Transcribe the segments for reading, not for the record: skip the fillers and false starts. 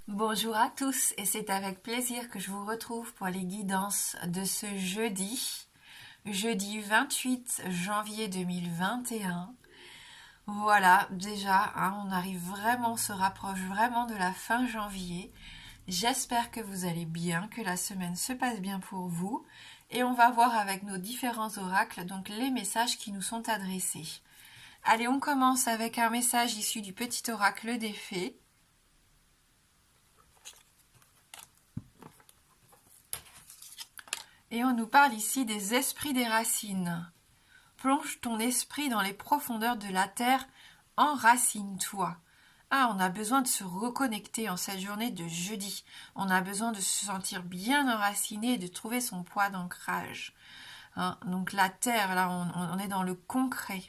Bonjour à tous et c'est avec plaisir que je vous retrouve pour les guidances de ce jeudi 28 janvier 2021. Voilà, déjà, on arrive vraiment, on se rapproche vraiment de la fin janvier. J'espère que vous allez bien, que la semaine se passe bien pour vous et on va voir avec nos différents oracles donc les messages qui nous sont adressés. Allez, on commence avec un message issu du petit oracle des fées. Et on nous parle ici des esprits des racines. Plonge ton esprit dans les profondeurs de la terre, enracine-toi. Ah, on a besoin de se reconnecter en cette journée de jeudi. On a besoin de se sentir bien enraciné et de trouver son poids d'ancrage. Donc la terre, là, on est dans le concret.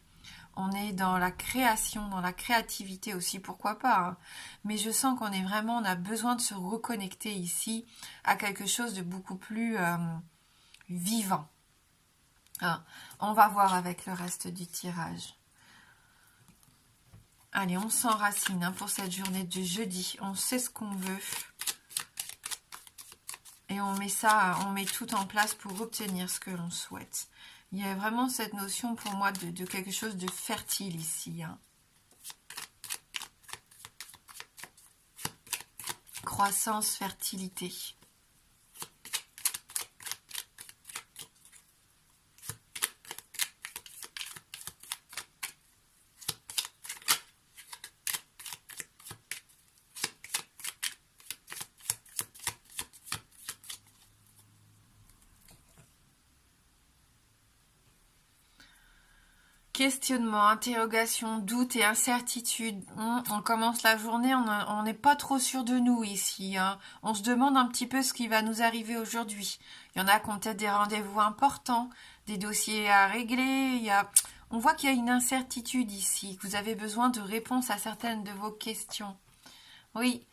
On est dans la création, dans la créativité aussi, pourquoi pas. Mais je sens qu'on est vraiment, on a besoin de se reconnecter ici à quelque chose de beaucoup plus vivant. On va voir avec le reste du tirage. Allez, on s'enracine pour cette journée de jeudi. On sait ce qu'on veut. Et on met tout en place pour obtenir ce que l'on souhaite. Il y a vraiment cette notion pour moi de quelque chose de fertile ici. Croissance, fertilité. Questionnement, interrogation, doute et incertitude. On commence la journée, on n'est pas trop sûr de nous ici. On se demande un petit peu ce qui va nous arriver aujourd'hui. Il y en a qui ont peut-être des rendez-vous importants, des dossiers à régler. On voit qu'il y a une incertitude ici, que vous avez besoin de réponses à certaines de vos questions. Oui,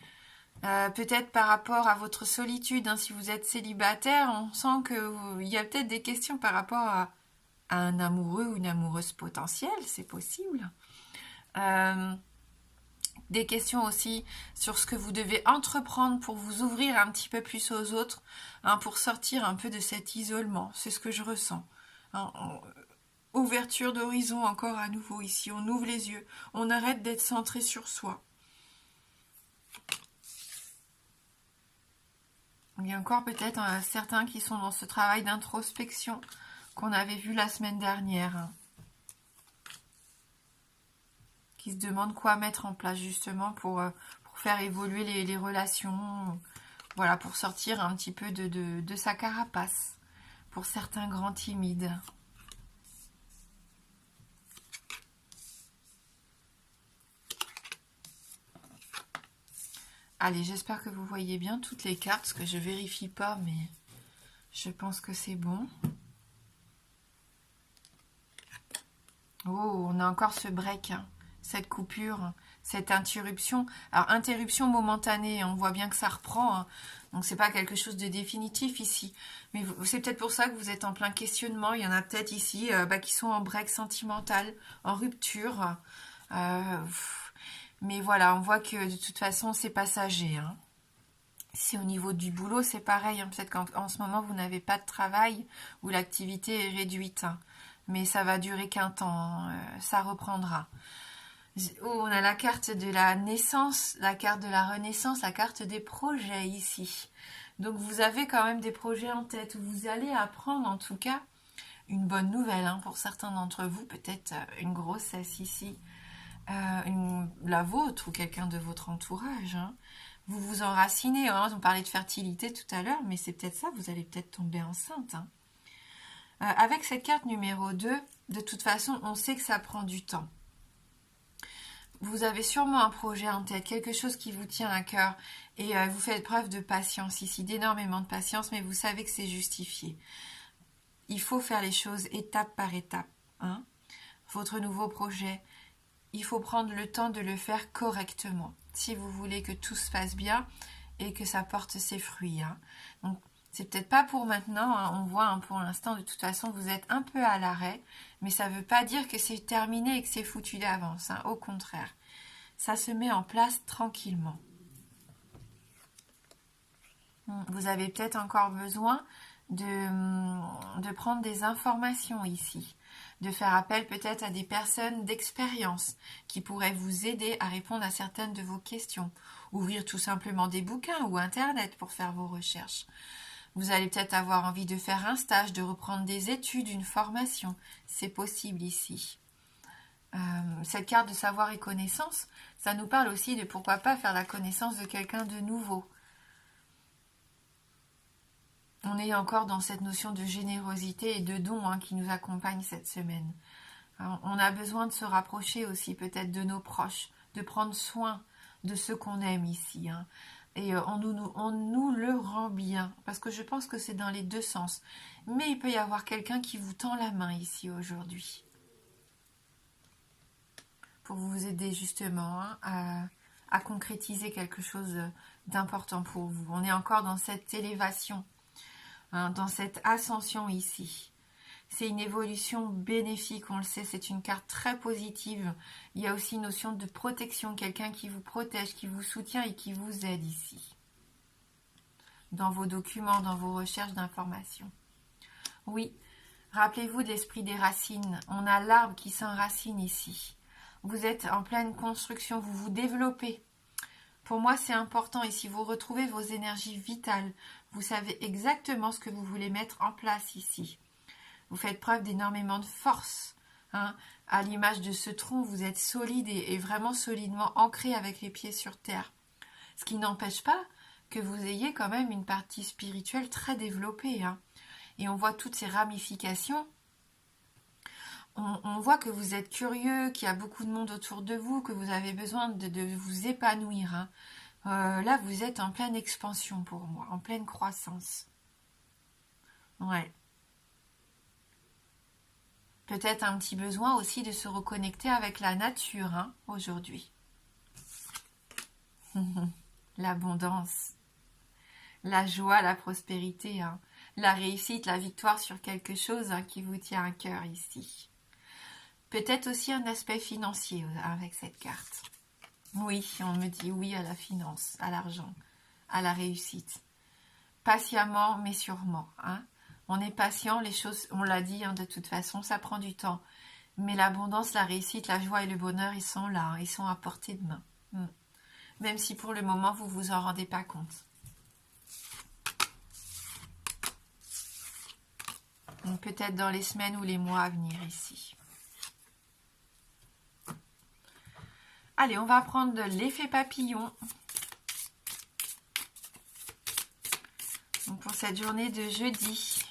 peut-être par rapport à votre solitude, si vous êtes célibataire, on sent qu'il y a peut-être des questions par rapport à un amoureux ou une amoureuse potentielle, c'est possible. Des questions aussi sur ce que vous devez entreprendre pour vous ouvrir un petit peu plus aux autres, pour sortir un peu de cet isolement. C'est ce que je ressens. Ouverture d'horizon encore à nouveau ici. On ouvre les yeux. On arrête d'être centré sur soi. Il y a encore peut-être certains qui sont dans ce travail d'introspection qu'on avait vu la semaine dernière, qui se demandent quoi mettre en place justement pour faire évoluer les relations, voilà, pour sortir un petit peu de sa carapace, pour certains grands timides. Allez, j'espère que vous voyez bien toutes les cartes, parce que je vérifie pas, mais je pense que c'est bon. Oh, on a encore ce break, cette coupure, cette interruption. Alors, interruption momentanée, on voit bien que ça reprend, donc c'est pas quelque chose de définitif ici. Mais c'est peut-être pour ça que vous êtes en plein questionnement. Il y en a peut-être ici qui sont en break sentimental, en rupture. Mais voilà, on voit que de toute façon, c'est passager. Si au niveau du boulot, c'est pareil. Peut-être qu'en ce moment, vous n'avez pas de travail ou l'activité est réduite. Mais ça va durer qu'un temps. Ça reprendra. Oh, on a la carte de la naissance, la carte de la renaissance, la carte des projets ici. Donc vous avez quand même des projets en tête. Vous allez apprendre en tout cas une bonne nouvelle pour certains d'entre vous. Peut-être une grossesse ici. La vôtre ou quelqu'un de votre entourage. Vous vous enracinez. On parlait de fertilité tout à l'heure, mais c'est peut-être ça. Vous allez peut-être tomber enceinte. Avec cette carte numéro 2, de toute façon, on sait que ça prend du temps. Vous avez sûrement un projet en tête, quelque chose qui vous tient à cœur et vous faites preuve de patience ici, d'énormément de patience, mais vous savez que c'est justifié. Il faut faire les choses étape par étape. Votre nouveau projet, il faut prendre le temps de le faire correctement si vous voulez que tout se passe bien et que ça porte ses fruits. Donc, c'est peut-être pas pour maintenant, on voit pour l'instant, de toute façon, vous êtes un peu à l'arrêt, mais ça ne veut pas dire que c'est terminé et que c'est foutu d'avance. Au contraire, ça se met en place tranquillement. Vous avez peut-être encore besoin de prendre des informations ici, de faire appel peut-être à des personnes d'expérience qui pourraient vous aider à répondre à certaines de vos questions. Ouvrir tout simplement des bouquins ou Internet pour faire vos recherches. Vous allez peut-être avoir envie de faire un stage, de reprendre des études, une formation. C'est possible ici. Cette carte de savoir et connaissance, ça nous parle aussi de pourquoi pas faire la connaissance de quelqu'un de nouveau. On est encore dans cette notion de générosité et de don qui nous accompagne cette semaine. Alors, on a besoin de se rapprocher aussi peut-être de nos proches, de prendre soin de ceux qu'on aime ici. Et on nous le rend bien, parce que je pense que c'est dans les deux sens. Mais il peut y avoir quelqu'un qui vous tend la main ici aujourd'hui, pour vous aider justement à concrétiser quelque chose d'important pour vous. On est encore dans cette élévation, dans cette ascension ici. C'est une évolution bénéfique, on le sait, c'est une carte très positive. Il y a aussi une notion de protection, quelqu'un qui vous protège, qui vous soutient et qui vous aide ici. Dans vos documents, dans vos recherches d'informations. Oui, rappelez-vous de l'esprit des racines. On a l'arbre qui s'enracine ici. Vous êtes en pleine construction, vous vous développez. Pour moi, c'est important ici. Vous retrouvez vos énergies vitales. Vous savez exactement ce que vous voulez mettre en place ici. Vous faites preuve d'énormément de force. À l'image de ce tronc, vous êtes solide et vraiment solidement ancré avec les pieds sur terre. Ce qui n'empêche pas que vous ayez quand même une partie spirituelle très développée. Et on voit toutes ces ramifications. On voit que vous êtes curieux, qu'il y a beaucoup de monde autour de vous, que vous avez besoin de vous épanouir. Là, vous êtes en pleine expansion pour moi, en pleine croissance. Ouais. Peut-être un petit besoin aussi de se reconnecter avec la nature aujourd'hui. L'abondance, la joie, la prospérité, la réussite, la victoire sur quelque chose qui vous tient à cœur ici. Peut-être aussi un aspect financier avec cette carte. Oui, on me dit oui à la finance, à l'argent, à la réussite. Patiemment, mais sûrement. On est patient, les choses, on l'a dit, de toute façon, ça prend du temps. Mais l'abondance, la réussite, la joie et le bonheur, ils sont là, ils sont à portée de main. Même si pour le moment, vous ne vous en rendez pas compte. Donc peut-être dans les semaines ou les mois à venir ici. Allez, on va prendre l'effet papillon. Donc pour cette journée de jeudi.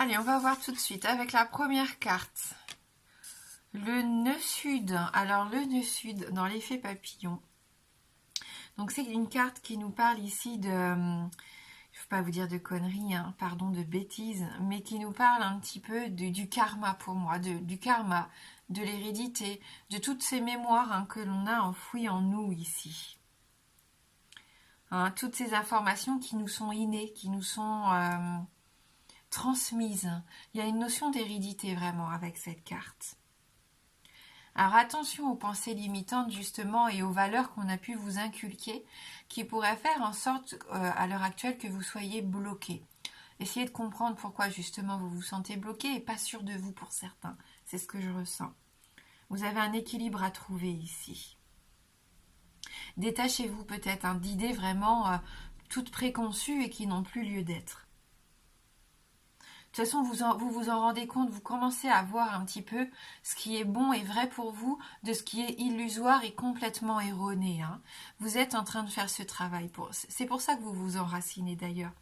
Allez, on va voir tout de suite avec la première carte. Le nœud sud. Alors, le nœud sud dans l'effet papillon. Donc, c'est une carte qui nous parle ici de... Il ne faut pas vous dire de conneries, pardon, de bêtises, mais qui nous parle un petit peu du karma pour moi, du karma, de l'hérédité, de toutes ces mémoires que l'on a enfouies en nous ici. Toutes ces informations qui nous sont innées, qui nous sont... transmise. Il y a une notion d'hérédité vraiment avec cette carte. Alors attention aux pensées limitantes justement et aux valeurs qu'on a pu vous inculquer qui pourraient faire en sorte à l'heure actuelle que vous soyez bloqué. Essayez de comprendre pourquoi justement vous vous sentez bloqué et pas sûr de vous pour certains. C'est ce que je ressens. Vous avez un équilibre à trouver ici. Détachez-vous peut-être d'idées vraiment toutes préconçues et qui n'ont plus lieu d'être. De toute façon, vous vous en rendez compte, vous commencez à voir un petit peu ce qui est bon et vrai pour vous, de ce qui est illusoire et complètement erroné. Vous êtes en train de faire ce travail. C'est pour ça que vous vous enracinez d'ailleurs.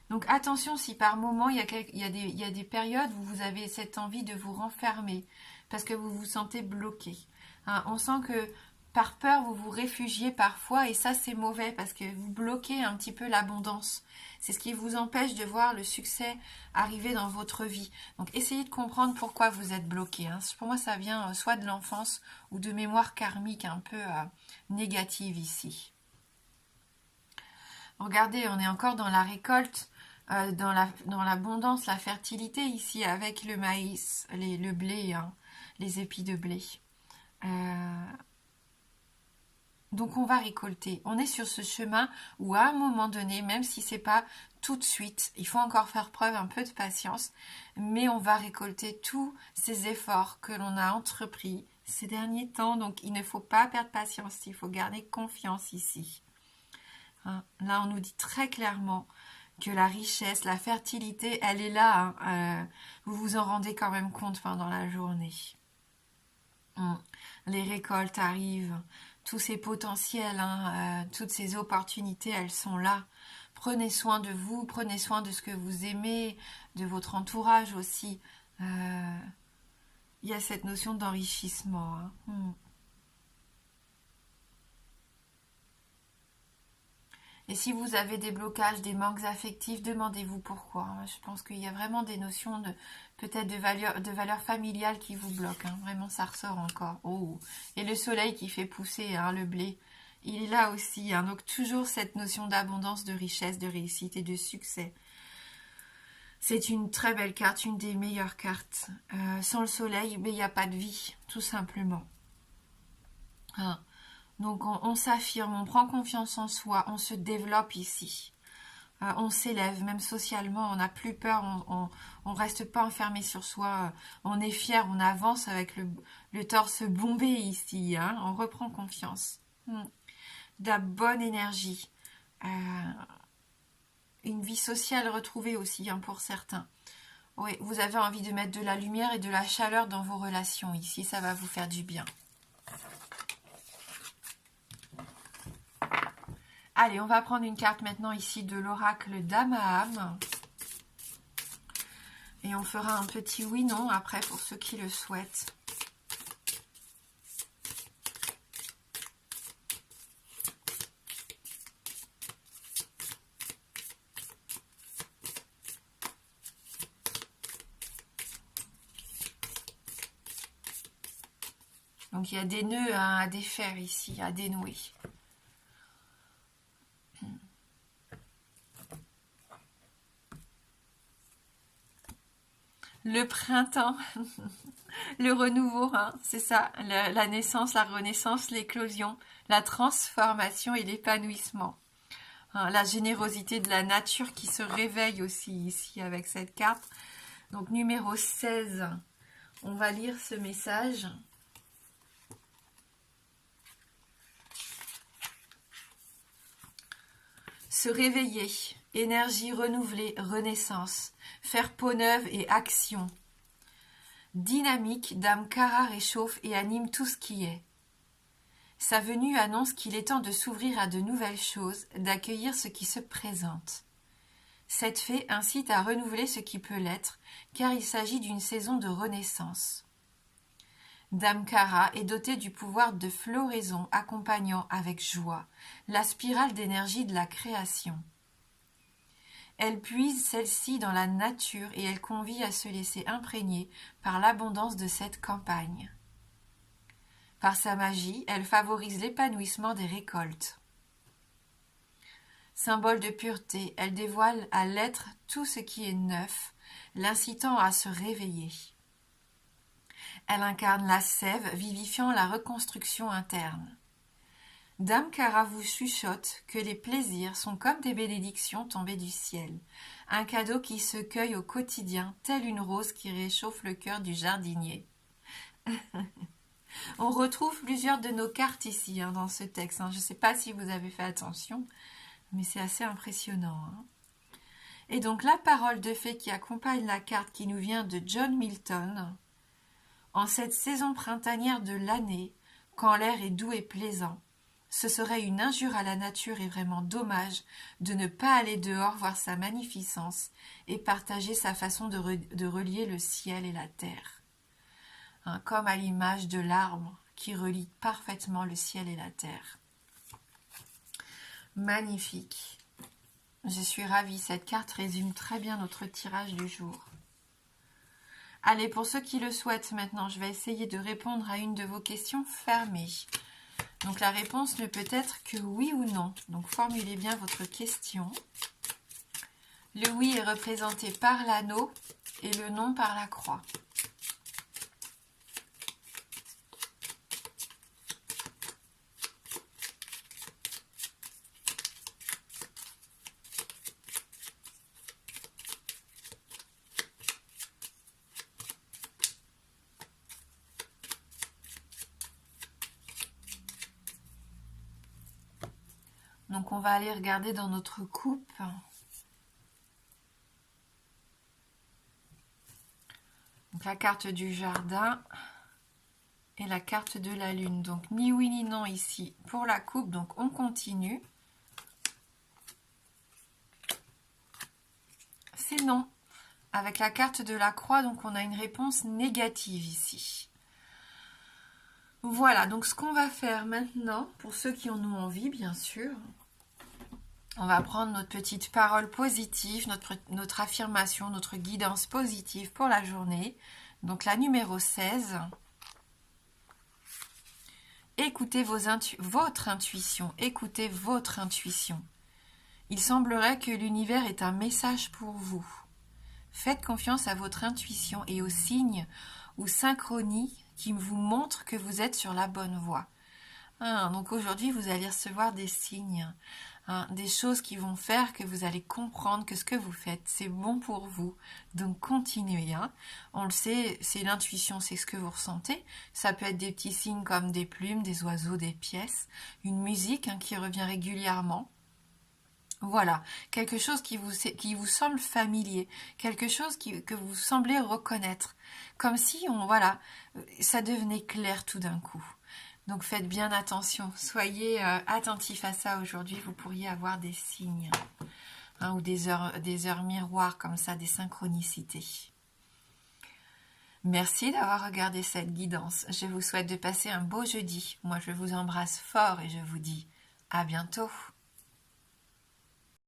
Donc attention si par moment il y a des périodes où vous avez cette envie de vous renfermer parce que vous vous sentez bloqué. On sent que par peur, vous vous réfugiez parfois et ça c'est mauvais parce que vous bloquez un petit peu l'abondance. C'est ce qui vous empêche de voir le succès arriver dans votre vie. Donc essayez de comprendre pourquoi vous êtes bloqué. Hein. Pour moi ça vient soit de l'enfance ou de mémoire karmique un peu négative ici. Regardez, on est encore dans la récolte, dans l'abondance, la fertilité ici avec le maïs, le blé, hein, les épis de blé. Donc on va récolter. On est sur ce chemin où à un moment donné, même si c'est pas tout de suite, il faut encore faire preuve un peu de patience, mais on va récolter tous ces efforts que l'on a entrepris ces derniers temps. Donc il ne faut pas perdre patience, il faut garder confiance ici. Hein, là on nous dit très clairement que la richesse, la fertilité, elle est là. Hein, vous vous en rendez quand même compte pendant la journée. Les récoltes arrivent, tous ces potentiels, hein, toutes ces opportunités, elles sont là. Prenez soin de vous, prenez soin de ce que vous aimez, de votre entourage aussi. Il y a cette notion d'enrichissement. Hein. Et si vous avez des blocages, des manques affectifs, demandez-vous pourquoi. Je pense qu'il y a vraiment des notions de peut-être de valeur familiale qui vous bloquent. Hein. Vraiment, ça ressort encore. Oh. Et le soleil qui fait pousser hein, le blé, il est là aussi. Hein. Donc toujours cette notion d'abondance, de richesse, de réussite et de succès. C'est une très belle carte, une des meilleures cartes. Sans le soleil, mais il n'y a pas de vie, tout simplement. Hein. Donc on s'affirme, on prend confiance en soi, on se développe ici. On s'élève, même socialement, on n'a plus peur, on reste pas enfermé sur soi, on est fier, on avance avec le torse bombé ici, hein, on reprend confiance. De la bonne énergie. Une vie sociale retrouvée aussi hein, pour certains. Oui, vous avez envie de mettre de la lumière et de la chaleur dans vos relations ici, ça va vous faire du bien. Allez, on va prendre une carte maintenant ici de l'oracle d'Amaham. Et on fera un petit oui-non après pour ceux qui le souhaitent. Donc il y a des nœuds hein, à défaire ici, à dénouer. Le printemps, le renouveau, hein, c'est ça, la naissance, la renaissance, l'éclosion, la transformation et l'épanouissement. Hein, la générosité de la nature qui se réveille aussi ici avec cette carte. Donc numéro 16, on va lire ce message. Se réveiller, énergie renouvelée, renaissance, faire peau neuve et action. Dynamique, Dame Kara réchauffe et anime tout ce qui est. Sa venue annonce qu'il est temps de s'ouvrir à de nouvelles choses, d'accueillir ce qui se présente. Cette fée incite à renouveler ce qui peut l'être, car il s'agit d'une saison de renaissance. Dame Kara est dotée du pouvoir de floraison accompagnant avec joie la spirale d'énergie de la création. Elle puise celle-ci dans la nature et elle convie à se laisser imprégner par l'abondance de cette campagne. Par sa magie, elle favorise l'épanouissement des récoltes. Symbole de pureté, elle dévoile à l'être tout ce qui est neuf, l'incitant à se réveiller. Elle incarne la sève, vivifiant la reconstruction interne. Dame Kara vous chuchote que les plaisirs sont comme des bénédictions tombées du ciel, un cadeau qui se cueille au quotidien, telle une rose qui réchauffe le cœur du jardinier. On retrouve plusieurs de nos cartes ici hein, dans ce texte. Hein. Je ne sais pas si vous avez fait attention, mais c'est assez impressionnant. Hein. Et donc la parole de fée qui accompagne la carte qui nous vient de John Milton. En cette saison printanière de l'année, quand l'air est doux et plaisant, ce serait une injure à la nature et vraiment dommage de ne pas aller dehors voir sa magnificence et partager sa façon de relier le ciel et la terre. Hein, comme à l'image de l'arbre qui relie parfaitement le ciel et la terre. Magnifique. Je suis ravie. Cette carte résume très bien notre tirage du jour. Allez, pour ceux qui le souhaitent maintenant, je vais essayer de répondre à une de vos questions fermées. Donc la réponse ne peut être que oui ou non. Donc formulez bien votre question. Le oui est représenté par l'anneau et le non par la croix. Donc on va aller regarder dans notre coupe. Donc la carte du jardin et la carte de la lune. Donc ni oui ni non ici pour la coupe. Donc on continue. C'est non. Avec la carte de la croix, donc on a une réponse négative ici. Voilà, donc ce qu'on va faire maintenant, pour ceux qui en ont envie bien sûr, on va prendre notre petite parole positive, notre affirmation, notre guidance positive pour la journée. Donc la numéro 16. Écoutez votre intuition, écoutez votre intuition. Il semblerait que l'univers est un message pour vous. Faites confiance à votre intuition et aux signes ou synchronies qui vous montrent que vous êtes sur la bonne voie. Donc aujourd'hui, vous allez recevoir des signes, des choses qui vont faire que vous allez comprendre que ce que vous faites, c'est bon pour vous. Donc continuez. On le sait, c'est l'intuition, c'est ce que vous ressentez. Ça peut être des petits signes comme des plumes, des oiseaux, des pièces, une musique qui revient régulièrement. Voilà, quelque chose qui vous semble familier, quelque chose que vous semblez reconnaître, comme si ça devenait clair tout d'un coup. Donc faites bien attention, soyez attentifs à ça aujourd'hui, vous pourriez avoir des signes ou des heures miroirs comme ça, des synchronicités. Merci d'avoir regardé cette guidance, je vous souhaite de passer un beau jeudi. Moi je vous embrasse fort et je vous dis à bientôt.